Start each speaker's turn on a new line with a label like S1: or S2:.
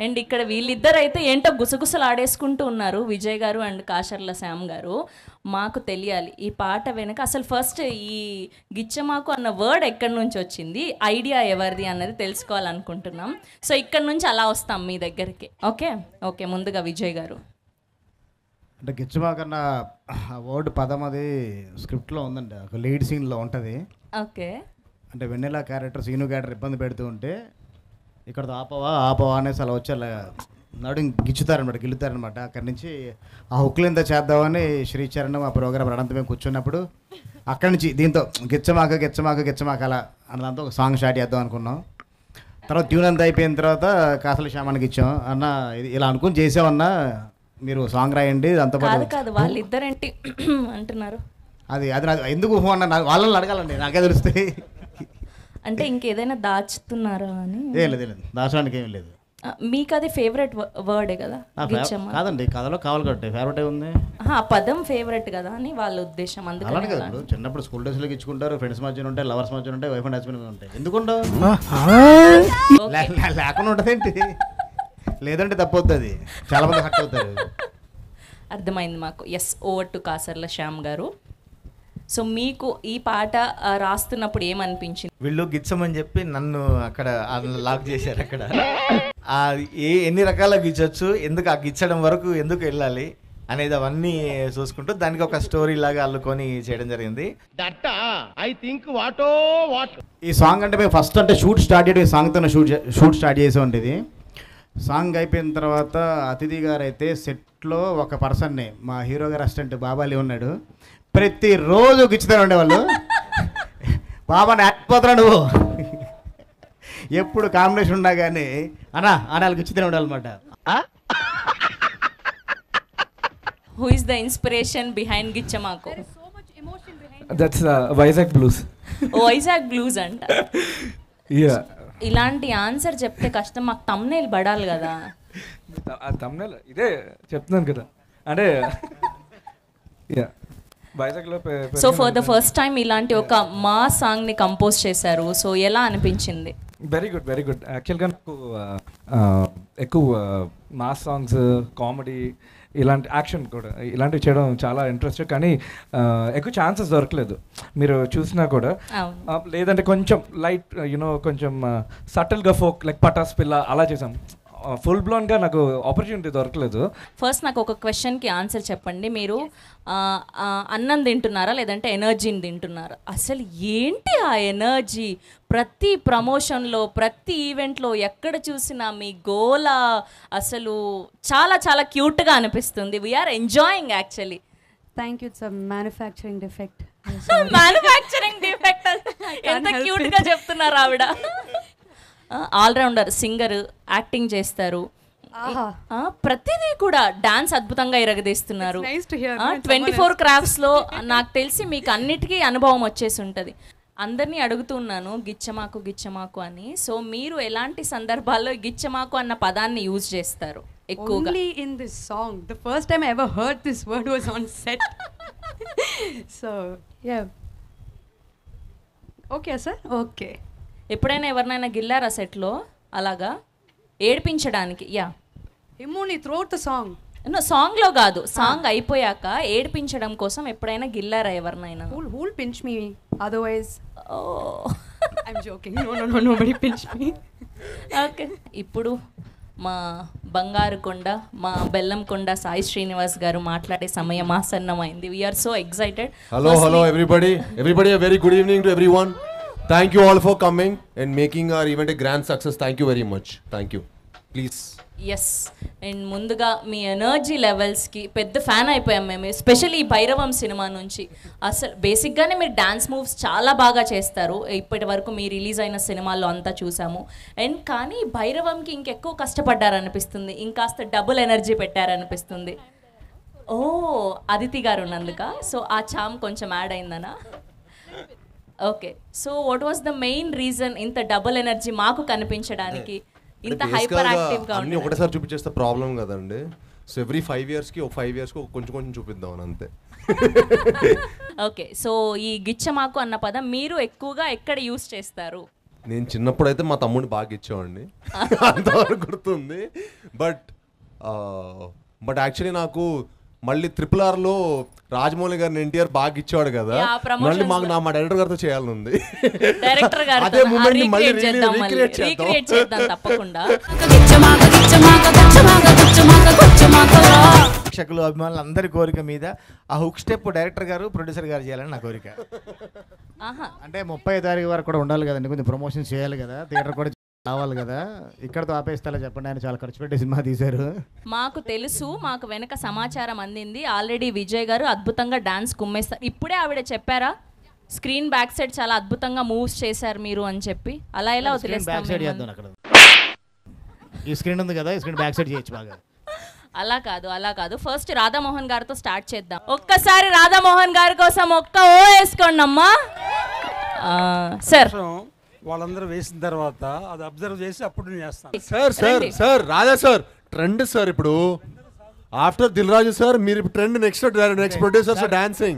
S1: And ఇక్కడ వీళ్ళిద్దరు అయితే ఏంటో గుసగుసలు ఆడేసుకుంటూ ఉన్నారు, విజయ్ గారు అండ్ కాశర్ల శ్యామ్ గారు. మాకు తెలియాలి ఈ పాట వెనక అసలు ఫస్ట్ ఈ గిచ్చమాకు అన్న వర్డ్ ఎక్కడి నుంచి వచ్చింది, ఐడియా ఎవరిది అన్నది తెలుసుకోవాలనుకుంటున్నాం. సో ఇక్కడ నుంచి అలా వస్తాం మీ దగ్గరికి. ఓకే ఓకే, ముందుగా విజయ్ గారు.
S2: అంటే గిచ్చమాకన్న వర్డ్ పదం అది స్క్రిప్ట్లో ఉందండి, ఒక లీడ్ సీన్లో ఉంటుంది.
S1: ఓకే.
S2: అంటే వెన్నెల క్యారెక్టర్ సీను క్యారెక్టర్ ఇబ్బంది పెడుతూ ఉంటే ఇక్కడ ఆపవా అనేసి అలా వచ్చి అలా నడు గిచ్చుతారనమాట, గిల్లుతారనమాట. అక్కడి నుంచి ఆ హుక్లు ఎంత చేద్దామని శ్రీచరణ్ ఆ ప్రోగ్రామ్ అనంత మేము కూర్చున్నప్పుడు అక్కడి నుంచి దీంతో గిచ్చమాక అలా అన్నదాంతో ఒక సాంగ్ స్టార్ట్ చేద్దాం అనుకున్నాం. తర్వాత ట్యూన్ అంతా అయిపోయిన తర్వాత కాసల శ్యామానికి ఇచ్చాం. అన్న ఇది ఇలా అనుకుని చేసామన్నా, మీరు సాంగ్ రాయండి అంత
S1: కాదు వాళ్ళిద్దరేంటి అంటున్నారు.
S2: అది ఎందుకు అన్న వాళ్ళని అడగాలండి, నాకే తెలుస్తాయి.
S1: అంటే ఇంకేదైనా దాచుతున్నారా అని?
S2: లేదు దాచడానికి ఏం లేదు.
S1: మీకు అది ఫేవరెట్ వర్డే కదా?
S2: కాదండి, కథలో కావాలి కాబట్టి ఫేవరెట్ ఉంది.
S1: ఆ పదం ఫేవరెట్ కదా అని వాళ్ళ ఉద్దేశం.
S2: అలానే కదా, ఇప్పుడు చిన్నప్పుడు స్కూల్ డేస్లోకి ఇచ్చుకుంటారు, ఫ్రెండ్స్ మధ్యన ఉంటాయి, లవర్స్ మధ్యన ఉంటాయి, వైఫ్ అండ్ హస్బెండ్ ఉంటాయి. ఎందుకుంటావు లేకుండా ఉంటుంది ఏంటి? లేదంటే తప్పవుతుంది, అది చాలా మంది హట్ అవుతారు.
S1: అర్థమైంది మాకు. Yes, over to Kasarla Shyam garu. So మీకు ఈ పాట రాస్తున్నప్పుడు ఏమనిపించింది?
S3: వీళ్ళు గిచ్చమని చెప్పి నన్ను అక్కడ లాక్ చేశారు. అక్కడ ఎన్ని రకాల గిచ్చొచ్చు, ఎందుకు ఆ గిచ్చడం వరకు ఎందుకు వెళ్ళాలి అనేది అవన్నీ చూసుకుంటూ దానికి ఒక స్టోరీ లాగా అల్లుకొని చేయడం జరిగింది.
S2: ఈ సాంగ్ అంటే మేము ఫస్ట్ అంటే షూట్ స్టార్ట్ చేయడం, ఈ సాంగ్తో షూట్ స్టార్ట్ చేసే ఉంటుంది. సాంగ్ అయిపోయిన తర్వాత అతిథి గారు అయితే సెట్లో ఒక పర్సన్ని, మా హీరో గారు అసిస్టెంట్ బాబాలి ఉన్నాడు, ప్రతిరోజు గిచ్చుతూనే ఉండేవాళ్ళు. బాబా నాటిపోతున్నా నువ్వు, ఎప్పుడు కాంబినేషన్ ఉన్నా కానీ అనాలు గిచ్చుతూనే ఉండాలన్నమాట.
S1: Who is the inspiration behind గిచ్చమాకు?
S4: That's Vizag blues.
S1: Vizag blues అంట. ఇలాంటి ఆన్సర్ చెప్తే కష్టం, మాకు తమ్నైల్ పడాలి కదా.
S4: తమ్నైల్ ఇదే చెప్తున్నాను కదా, అంటే వైజాగ్లో.
S1: So for the first time ఇలాంటి ఒక మా సాంగ్ని కంపోజ్ చేశారు. సో ఎలా అనిపించింది?
S4: Very good. యాక్చువల్గా నాకు ఎక్కువ మాస్ సాంగ్స్, కామెడీ, ఇలాంటి యాక్షన్ కూడా ఇలాంటివి చేయడం చాలా ఇంట్రెస్ట్. కానీ ఎక్కువ ఛాన్సెస్ దొరకలేదు మీరు చూసినా కూడా. లేదంటే కొంచెం లైట్ కొంచెం సటిల్గా ఫోక్ లైక్ పటాస్ పిల్ల అలా చేసాం. ఫుల్ బ్లోన్గా నాకు ఆపర్చునిటీ దొరకలేదు.
S1: ఫస్ట్ నాకు ఒక క్వశ్చన్కి ఆన్సర్ చెప్పండి. మీరు అన్నం తింటున్నారా లేదంటే ఎనర్జీని తింటున్నారా? అసలు ఏంటి ఆ ఎనర్జీ? ప్రతి ప్రమోషన్లో, ప్రతి ఈవెంట్లో ఎక్కడ చూసినా మీ గోల అసలు చాలా చాలా క్యూట్గా అనిపిస్తుంది. We're enjoying actually.
S5: Thank you. It's a manufacturing defect.
S1: Manufacturing defect ఎంత క్యూట్గా చెప్తున్నారు ఆవిడ. ఆల్రౌండర్, సింగర్, యాక్టింగ్ చేస్తారు, ప్రతిదీ కూడా డాన్స్ అద్భుతంగా ఇరగదీస్తున్నారు. 24 క్రాఫ్ట్స్లో నాకు తెలిసి మీకు అన్నిటికీ అనుభవం వచ్చేసి ఉంటుంది. అందరినీ అడుగుతున్నాను గిచ్చమాకు అని. సో మీరు ఎలాంటి సందర్భాల్లో గిచ్చమాకు అన్న పదాన్ని యూజ్ చేస్తారు ఎక్కువగా?
S5: Only in this song. The first time I ever heard this word was on set. So yeah. Okay sir. Okay.
S1: ఎప్పుడైనా ఎవరినైనా గిల్లారా సెట్లో అలాగా ఏడిపించడానికి?
S5: Only throughout the song.
S1: సాంగ్లో కాదు, సాంగ్ అయిపోయాక ఏడిపించడం కోసం ఎప్పుడైనా గిల్లారా ఎవరినైనా?
S5: Who'll pinch me? Otherwise, I'm joking. No, nobody pinch me.
S1: Okay. ఇప్పుడు మా బంగారు కొండ, మా బెల్లం కొండ సాయి శ్రీనివాస్ గారు మాట్లాడే సమయం ఆసన్నమైంది. We're so excited.
S6: Hello everybody. A very good evening to everyone. Thank you all for coming and making our event a grand success. Thank you very much. Thank you. Please.
S1: Yes. And ముందుగా మీ energy లెవెల్స్కి పెద్ద fan అయిపోయాం మేము, especially ఈ Bhairavam cinema నుంచి. అసలు బేసిక్గానే మీరు dance moves చాలా బాగా చేస్తారు. ఇప్పటి వరకు మీ రిలీజ్ అయిన సినిమాల్లో అంతా చూసాము. అండ్ కానీ భైరవంకి ఇంకెక్కువ కష్టపడ్డారనిపిస్తుంది, ఇంకాస్త డబుల్ ఎనర్జీ పెట్టారనిపిస్తుంది. అదితి గారు ఉన్నందుక సో ఆ చామ్ కొంచెం యాడ్ అయిందనా? Okay. So what was the main reason ఇంత డబుల్ ఎనర్జీ మాకు కనిపించడానికి, ఇంత హైపర్ యాక్టివ్ గా?
S6: అన్ని ఒకటేసారి చూపించేస్తే ప్రాబ్లం కదండి. సో ఎవ్రీ 5 yearsకి ఒక 5 yearsకి కొంచెం చూపిద్దాం అంతే.
S1: ఓకే. సో ఈ గిచ్చమాకు అన్న పదం మీరు ఎక్కువగా ఎక్కడ యూస్ చేస్తారు?
S6: నేను చిన్నప్పుడు అయితే మా తమ్ముడిని బాగా ఇచ్చేవాడిని అంతవరకు గుర్తుంది. బట్ యాక్చువల్లీ నాకు మళ్ళీ RRRలో రాజమౌళి గారిని ఎన్టీఆర్ బాగా ఇచ్చేవాడు కదా,
S1: Yeah, promotions
S6: మళ్ళీ మా డైరెక్టర్ గారితో చేయాలని ఉంది.
S1: డైరెక్టర్ గారు
S6: అదే మూమెంట్ మళ్ళీ
S1: రీక్రియేట్ చేద్దాం తప్పకుండా.
S3: ప్రేక్షకులు అభిమానులు అందరి కోరిక మీద ఆ హుక్ స్టెప్ డైరెక్టర్ గారు ప్రొడ్యూసర్ గారు చేయాలని నా కోరిక.
S1: ఆహా,
S2: అంటే 30 తారీఖు వరకు కూడా ఉండాలి కదండి, కొంచెం ప్రమోషన్ చేయాలి కదా, థియేటర్ కూడా రావాలి కదా. ఇక్కడతో ఆపేస్తా చెప్పండి, ఆయన చాలా ఖర్చు పెట్టి సినిమా తీశారు.
S1: మాకు తెలుసు, మాకు వెనక సమాచారం అందింది. ఆల్రెడీ విజయ్ గారు అద్భుతంగా డాన్స్ కుమ్మేస్తారు. ఇప్పుడే ఆవిడ చెప్పారా స్క్రీన్ బ్యాక్ సైడ్ చాలా అద్భుతంగా మూవ్స్ చేశారు మీరు అని చెప్పి. అలా ఎలా వదిలేస్తాం
S2: బ్యాక్ సైడ్ చేద్దాం అక్కడ. ఈ స్క్రీన్ ఉంది కదా, ఈ స్క్రీన్ బ్యాక్ సైడ్ చేయొచ్చు బాగా.
S1: అలా కాదు. ఫస్ట్ రాధామోహన్ గారితో స్టార్ట్ చేద్దాం. ఒక్కసారి రాధామోహన్ గారి కోసం ఒక్క ఓ వేసుకోండి అమ్మా. సార్
S7: వాళ్ళందరూ వేసిన తర్వాత అది అబ్జర్వ్ చేసి అప్పుడు నేను చేస్తాను.
S6: సార్ రాజా సార్ ట్రెండ్ సార్ ఇప్పుడు ఆఫ్టర్ దిల్ రాజు సార్ మీరు ట్రెండ్ నెక్స్ట్ ప్రొడ్యూసర్స్ డాన్సింగ్